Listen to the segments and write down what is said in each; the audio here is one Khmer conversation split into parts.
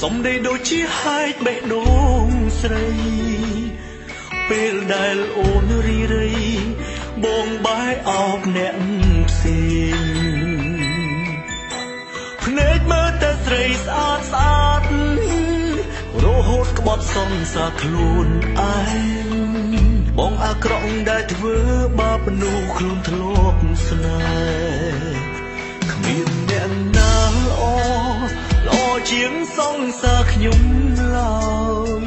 សំដីដូចជាហែកបេះដូងស្រីពេលដែលអូនរីរៃបងបែអោបអ្នកផ្សេងភ្នែកមើលតែស្រីស្អាតស្អាតរហូតក្បត់សង្សារខ្លួនឯងបងអាក្រក់ដែលធ្វើបាបមនុស្សខ្លួនធ្លាប់ស្នេហ៍គ្មានអ្នកណាល្អជាងសង្សារខ្ញុំឡើយ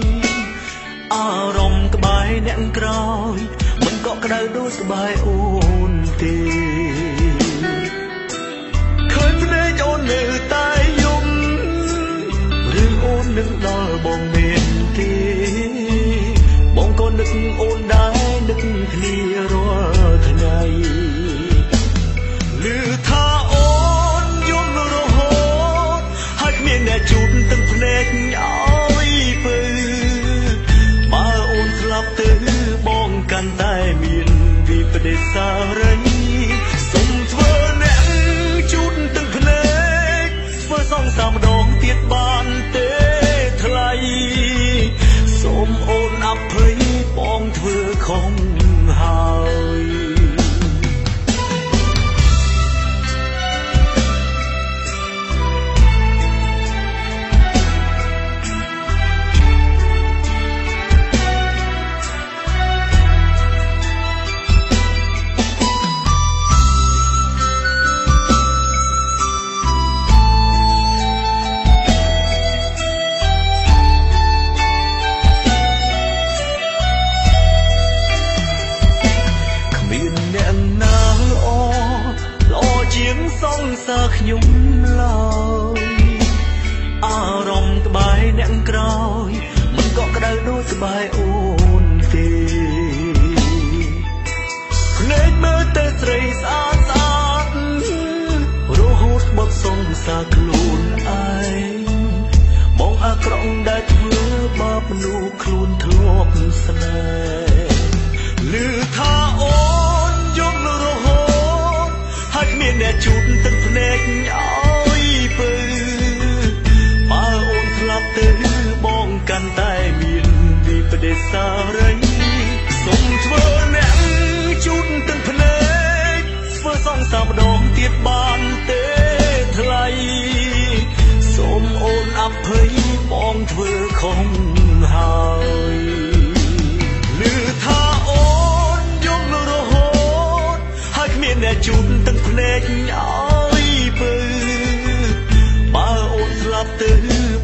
អារម្មណ៍ក្បែរអ្នកក្រោយមិនក៏ក្តៅដូចក្បែរអូនទេឃើញភ្នែកអូននៅតែយំរឿងអូននឹងដល់បងមែនទេបងក៏នឹកអូនដែរនឹកគ្នារាល់ថ្ងៃឮថាអូនយំរហូតហើយគ្មានអ្នកជូតទឹកភ្នែកឲ្យពើបើអូនស្លាប់ទៅបងកាន់តែមានវិបដិសារីសុំធ្វើអ្នកជូតទឹកភ្នែកធ្វើសងសាម្ដងទៀតបានទេថ្លៃសូមអូនអភ័យបងធ្វើខុសហើយសង្សារខ្ញុំឡើយអារម្មណ៍ក្បែរអ្នកក្រោយមិនក៏ក្តៅដូចក្បែរអូនទេភ្នែកមើលតែស្រីស្អាតស្អាតរហូតបត់សង្សារខ្លួនឯងបងអាក្រក់ដែលធ្វើបាបមនុស្សខ្លួនធ្លាប់ស្នេហ៍ឮថាអូនយំរហូតហើយគ្មានអ្នកជូតទឹកភ្នែកឲ្យពើបើអូនស្លាប់ទៅបងកាន់តែមានវិបដិសារីសូមធ្វើអ្នកជូតទឹកភ្នែកធ្វើសងសាម្ដងទៀតបានទេថ្លៃសូមអូនអភ័យបងធ្វើខុសហើយឮថាអូនយំរហូតហើយគ្មានអ្នកជូតទឹកភ្នែកឲ្យពើបើអូនស្លាប់ទៅ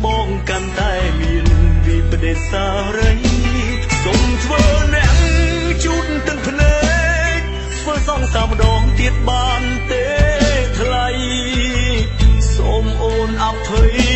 បងកាន់តែមានវិបដិសារីសូមធ្វើអ្នកជូតទឹកភ្នែកធ្វើសងសាម្ដងទៀតបានទេថ្លៃសូមអូនអភ័យ